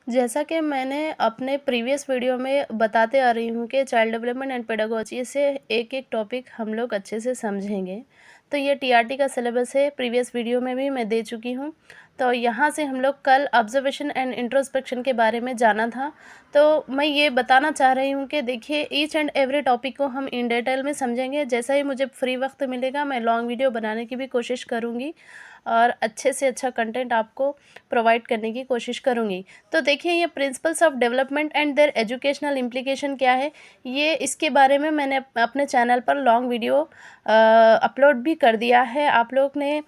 जैसा कि मैंने अपने प्रीवियस वीडियो में बताते आ रही हूँ कि चाइल्ड डेवलपमेंट एंड पेडागोजी से एक एक टॉपिक हम लोग अच्छे से समझेंगे। तो ये टीआरटी का सिलेबस है, प्रीवियस वीडियो में भी मैं दे चुकी हूँ। तो यहाँ से हम लोग कल ऑब्जर्वेशन एंड इंट्रोस्पेक्शन के बारे में जाना था। तो मैं ये बताना चाह रही हूँ कि देखिए ईच एंड एवरी टॉपिक को हम इन डिटेल में समझेंगे। जैसा ही मुझे फ्री वक्त मिलेगा मैं लॉन्ग वीडियो बनाने की भी कोशिश करूँगी और अच्छे से अच्छा कंटेंट आपको प्रोवाइड करने की कोशिश करूँगी। तो देखिए ये principles of development and there educational implication क्या है, ये इसके बारे में मैंने अपने चैनल पर लॉन्ग वीडियो अपलोड भी कर दिया है। आप लोग ने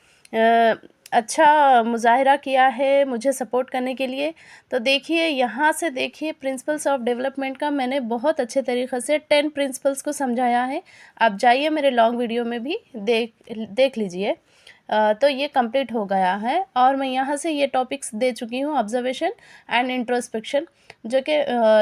अच्छा मुज़ाहिरा किया है मुझे सपोर्ट करने के लिए। तो देखिए यहाँ से देखिए प्रिंसिपल्स ऑफ डेवलपमेंट का मैंने बहुत अच्छे तरीक़े से 10 प्रिंसिपल्स को समझाया है। आप जाइए मेरे लॉन्ग वीडियो में भी देख लीजिए। तो ये कंप्लीट हो गया है और मैं यहाँ से ये टॉपिक्स दे चुकी हूँ, ऑब्जर्वेशन एंड इंट्रोस्पेक्शन, जो कि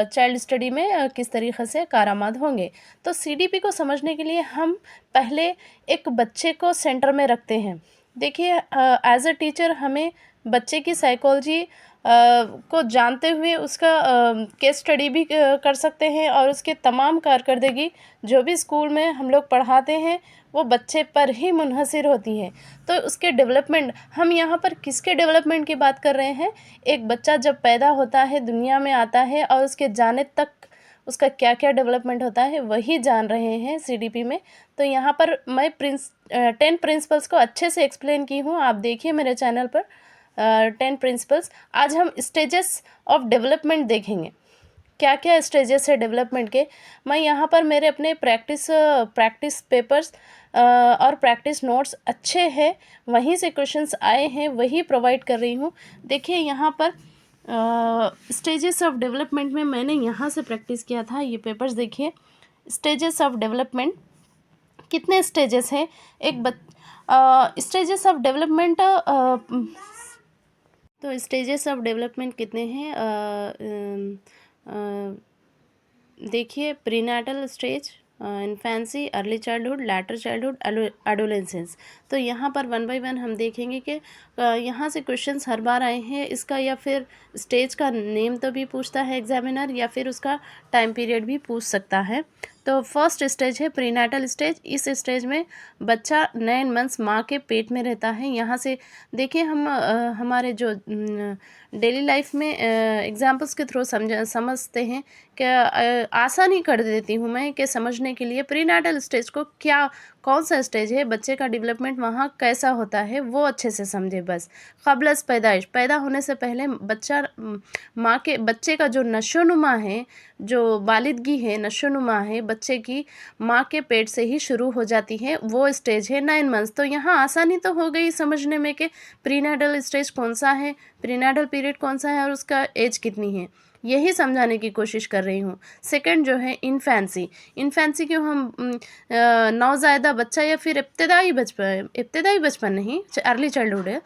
चाइल्ड स्टडी में किस तरीक़े से कारआमद होंगे। तो सीडीपी को समझने के लिए हम पहले एक बच्चे को सेंटर में रखते हैं। देखिए एज अ टीचर हमें बच्चे की साइकोलॉजी को जानते हुए उसका केस स्टडी भी कर सकते हैं और उसके तमाम कारकर्दगी जो भी स्कूल में हम लोग पढ़ाते हैं वो बच्चे पर ही मुनहसर होती है। तो उसके डेवलपमेंट, हम यहाँ पर किसके डेवलपमेंट की बात कर रहे हैं, एक बच्चा जब पैदा होता है दुनिया में आता है और उसके जाने तक उसका क्या क्या डेवलपमेंट होता है वही जान रहे हैं सीडीपी में। तो यहाँ पर मैं 10 प्रिंसिपल्स को अच्छे से एक्सप्लेन की हूँ, आप देखिए मेरे चैनल पर 10 प्रिंसिपल्स। आज हम स्टेजेस ऑफ डेवलपमेंट देखेंगे, क्या क्या स्टेजेस है डेवलपमेंट के। मैं यहाँ पर मेरे अपने प्रैक्टिस पेपर्स और प्रैक्टिस नोट्स अच्छे हैं, वहीं से क्वेश्चंस आए हैं वही प्रोवाइड कर रही हूँ। देखिए यहाँ पर स्टेजेस ऑफ डेवलपमेंट में मैंने यहाँ से प्रैक्टिस किया था, ये पेपर्स देखिए। स्टेजेस ऑफ डेवलपमेंट कितने स्टेजेस हैं, स्टेजेस ऑफ डेवलपमेंट, तो स्टेजेस ऑफ डेवलपमेंट कितने हैं, देखिए prenatal stage, infancy, early childhood, later childhood, adolescence. तो यहाँ पर वन बाय वन हम देखेंगे कि यहाँ से क्वेश्चंस हर बार आए हैं, इसका या फिर स्टेज का नेम तो भी पूछता है एग्जामिनर या फिर उसका टाइम पीरियड भी पूछ सकता है। तो फर्स्ट स्टेज है प्रीनेटल स्टेज। इस स्टेज में बच्चा 9 मंथ्स माँ के पेट में रहता है। यहाँ से देखिए हम हमारे जो डेली लाइफ में एग्जाम्पल्स के थ्रू समझते हैं कि आसानी कर देती हूँ मैं कि समझने के लिए प्रीनेटल स्टेज को कौन सा स्टेज है, बच्चे का डेवलपमेंट वहाँ कैसा होता है वो अच्छे से समझे। बस क़ब्ल पैदाइश, पैदा होने से पहले बच्चे का जो नशोनुमा है, जो बालिदगी है, नशोनुमा है बच्चे की माँ के पेट से ही शुरू हो जाती है, वो स्टेज है 9 मंथ्स। तो यहाँ आसानी तो हो गई समझने में कि प्रीनेटल स्टेज कौन सा है, प्रीनेटल पीरियड कौन सा है और उसका एज कितनी है, यही समझाने की कोशिश कर रही हूँ। सेकंड जो है इन्फेंसी, इन्फेंसी को हम नवज़ायदा बच्चा या फिर इब्तदाई बचपन नहीं, अर्ली चाइल्डहुड है,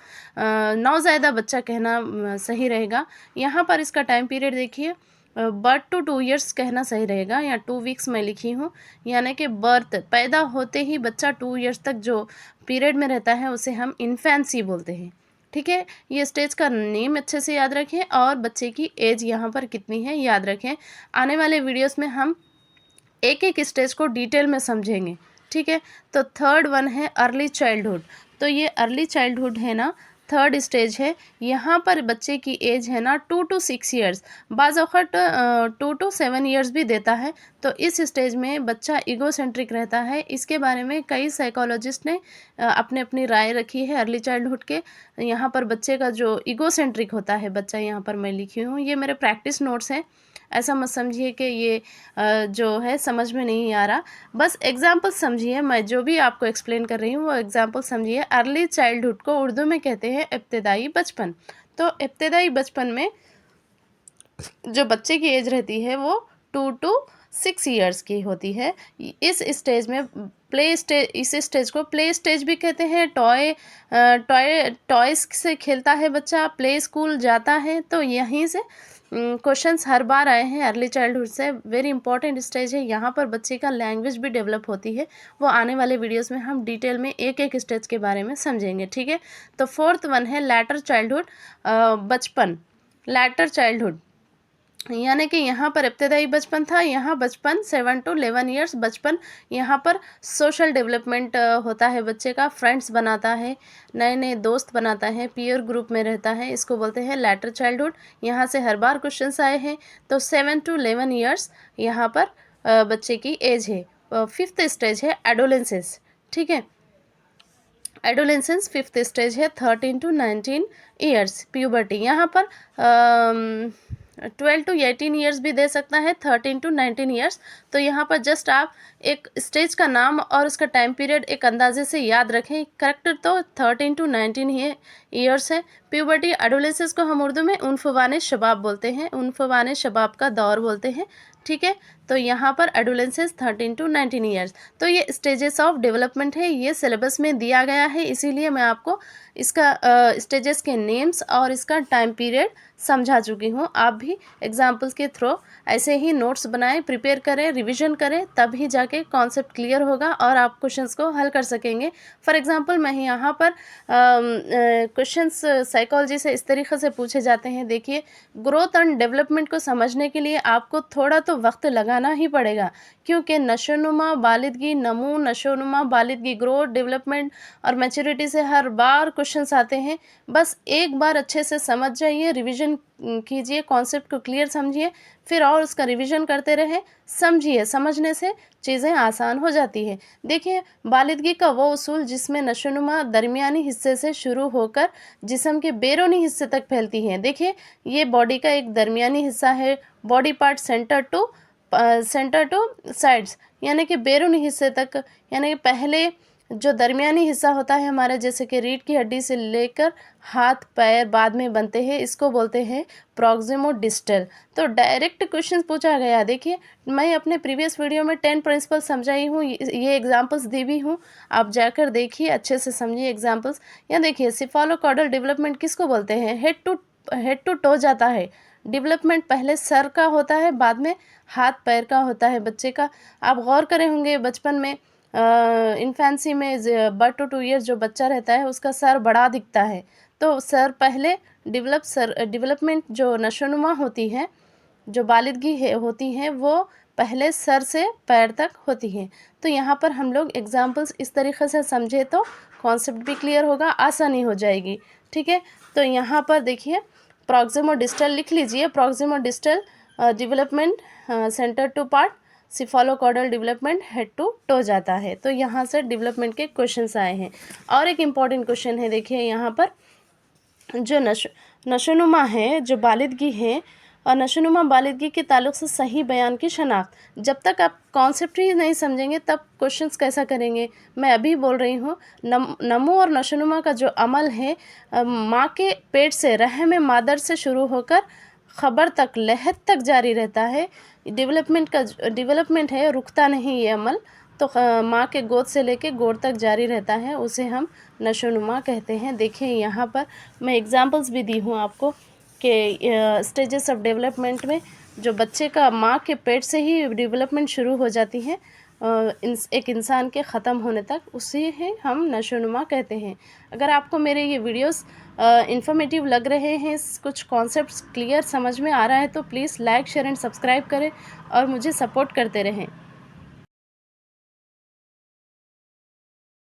नवज़ायदा बच्चा कहना सही रहेगा। यहाँ पर इसका टाइम पीरियड देखिए, बर्थ टू 2 ईयर्स कहना सही रहेगा, या 2 वीक्स मैं लिखी हूँ, यानी कि बर्थ पैदा होते ही बच्चा 2 ईयर्स तक जो पीरियड में रहता है उसे हम इन्फेंसी बोलते हैं। ठीक है, ये स्टेज का नेम अच्छे से याद रखें और बच्चे की एज यहाँ पर कितनी है याद रखें। आने वाले वीडियोस में हम एक एक स्टेज को डिटेल में समझेंगे। ठीक है, तो थर्ड वन है अर्ली चाइल्डहुड। तो ये अर्ली चाइल्डहुड है ना, थर्ड स्टेज है। यहाँ पर बच्चे की एज है ना 2 to 6 ईयर्स, बाज़ औक़ात 2 to 7 ईयर्स भी देता है। तो इस स्टेज में बच्चा ईगोसेंट्रिक रहता है। इसके बारे में कई साइकोलॉजिस्ट ने अपने अपनी राय रखी है अर्ली चाइल्डहुड के। यहाँ पर बच्चे का जो ईगोसेंट्रिक होता है बच्चा, यहाँ पर मैं लिखी हूँ, ये मेरे प्रैक्टिस नोट्स हैं, ऐसा मत समझिए कि ये जो है समझ में नहीं आ रहा, बस एग्जाम्पल समझिए। मैं जो भी आपको एक्सप्लेन कर रही हूँ वो एग्जाम्पल समझिए। अर्ली चाइल्डहुड को उर्दू में कहते हैं इब्तदाई बचपन। तो इब्तदाई बचपन में जो बच्चे की एज रहती है वो 2 to 6 ईयर्स की होती है। इस स्टेज में इस स्टेज को प्ले स्टेज भी कहते हैं। टॉयज़ से खेलता है बच्चा, प्ले स्कूल जाता है। तो यहीं से क्वेश्चंस हर बार आए हैं अर्ली चाइल्डहुड से, वेरी इंपॉर्टेंट स्टेज है। यहाँ पर बच्चे का लैंग्वेज भी डेवलप होती है, वो आने वाले वीडियोस में हम डिटेल में एक एक स्टेज के बारे में समझेंगे। ठीक है, तो फोर्थ वन है लैटर चाइल्डहुड, बचपन, लैटर चाइल्डहुड। यानी कि यहाँ पर इब्तदाई बचपन था, यहाँ बचपन 7 to 11 ईयर्स बचपन। यहाँ पर सोशल डेवलपमेंट होता है, बच्चे का फ्रेंड्स बनाता है, नए नए दोस्त बनाता है, पीयर ग्रुप में रहता है, इसको बोलते हैं लेटर चाइल्डहुड। यहाँ से हर बार क्वेश्चंस आए हैं। तो 7 to 11 ईयर्स यहाँ पर बच्चे की एज है। 5th स्टेज है एडोलेंसेंस, ठीक है। एडोलेंसेंस 5th स्टेज है। 13 to 19 ईयर्स प्यूबर्टी। यहाँ पर 12 to 18 ईयर्स भी दे सकता है, 13 to 19 ईयर्स। तो यहाँ पर जस्ट आप एक स्टेज का नाम और उसका टाइम पीरियड एक अंदाजे से याद रखें। करेक्ट तो 13 to 19 ईयर्स है। प्यूबर्टी एडोलेंसेंस को हम उर्दू में उन्फ़वाने शबाब बोलते हैं, उन्फ़वाने शबाब का दौर बोलते हैं, ठीक है। तो यहाँ पर एडोलेंसेंस 13 to 19 ईयर्स। तो ये स्टेजेस ऑफ डेवलपमेंट है, ये सिलेबस में दिया गया है, इसीलिए मैं आपको इसका स्टेजेस के नेम्स और इसका टाइम पीरियड समझा चुकी हूँ। आप भी एग्जाम्पल्स के थ्रू ऐसे ही नोट्स बनाएं, प्रिपेयर करें, रिवीजन करें, तभी जाके कॉन्सेप्ट क्लियर होगा और आप क्वेश्चंस को हल कर सकेंगे। फॉर एग्जांपल मैं यहाँ पर क्वेश्चंस साइकोलॉजी से इस तरीक़े से पूछे जाते हैं। देखिए, ग्रोथ एंड डेवलपमेंट को समझने के लिए आपको थोड़ा तो वक्त लगाना ही पड़ेगा, क्योंकि नशोनुमा बालिदगी, नमू नशोनुमा बालिदगी, ग्रोथ, डेवलपमेंट और मैच्योरिटी से हर बार क्वेश्चंस आते हैं। बस एक बार अच्छे से समझ जाइए, रिवीजन कीजिए, कॉन्सेप्ट को क्लियर समझिए, फिर और उसका रिवीजन करते रहें। समझिए, समझने से चीज़ें आसान हो जाती है। देखिए, बालिदगी का वो उसूल जिसमें नशोनुमा दरमियानी हिस्से से शुरू होकर जिस्म के बैरूनी हिस्से तक फैलती है। देखिए, ये बॉडी का एक दरमियानी हिस्सा है, body part centre two sides, यानी कि बैरूनी हिस्से तक, यानी कि पहले जो दरमियानी हिस्सा होता है हमारा, जैसे कि रीढ़ की हड्डी से लेकर हाथ पैर बाद में बनते हैं, इसको बोलते हैं प्रॉक्सिमो डिस्टल। तो डायरेक्ट क्वेश्चन पूछा गया। देखिए, मैं अपने प्रीवियस वीडियो में 10 प्रिंसिपल समझाई हूँ, ये एग्जांपल्स दी भी हूँ, आप जाकर देखिए, अच्छे से समझिए एग्जांपल्स। यहाँ देखिए, सिफालोकॉर्डल डेवलपमेंट किसको बोलते हैं? हेड टू टो जाता है। डेवलपमेंट पहले सर का होता है, बाद में हाथ पैर का होता है बच्चे का। आप गौर करे होंगे, बचपन में इन्फेंसी में 1 to 2 ईयर्स जो बच्चा रहता है उसका सर बड़ा दिखता है। तो सर पहले डेवलपमेंट जो नशोनुमा होती है, जो बालिदगी होती है, वो पहले सर से पैर तक होती है। तो यहाँ पर हम लोग एग्जाम्पल्स इस तरीक़े से समझे तो कॉन्सेप्ट भी क्लियर होगा, आसानी हो जाएगी, ठीक है। तो यहाँ पर देखिए, प्रॉक्सिमो डिस्टल लिख लीजिए। Proximo distal development centre to part, cephalocaudal development head to toe जाता है। तो यहाँ से डेवलपमेंट के क्वेश्चंस आए हैं। और एक इम्पॉर्टेंट क्वेश्चन है, देखिए यहाँ पर जो नशोनुमा है, जो बालिदगी है, और नशोनुमा बालिदगी के ताल्लुक़ से सही बयान की शनाख्त। जब तक आप कॉन्सेप्ट ही नहीं समझेंगे तब क्वेश्चंस कैसा करेंगे? मैं अभी बोल रही हूँ, नमो और नशोनुमा का जो अमल है, माँ के पेट से रहम मादर से शुरू होकर ख़बर तक, लहद तक जारी रहता है। डेवलपमेंट है, रुकता नहीं ये अमल। तो माँ के गोद से लेके गोद तक जारी रहता है, उसे हम नशोनुमा कहते हैं। देखिए, यहाँ पर मैं एग्जांपल्स भी दी हूँ आपको कि स्टेजेस ऑफ डेवलपमेंट में जो बच्चे का माँ के पेट से ही डेवलपमेंट शुरू हो जाती है एक इंसान के ख़त्म होने तक, उसे ही हम नशोनुमा कहते हैं। अगर आपको मेरे ये वीडियोस इन्फॉर्मेटिव लग रहे हैं, कुछ कॉन्सेप्ट्स क्लियर समझ में आ रहा है, तो please like, share and subscribe करें और मुझे सपोर्ट करते रहें।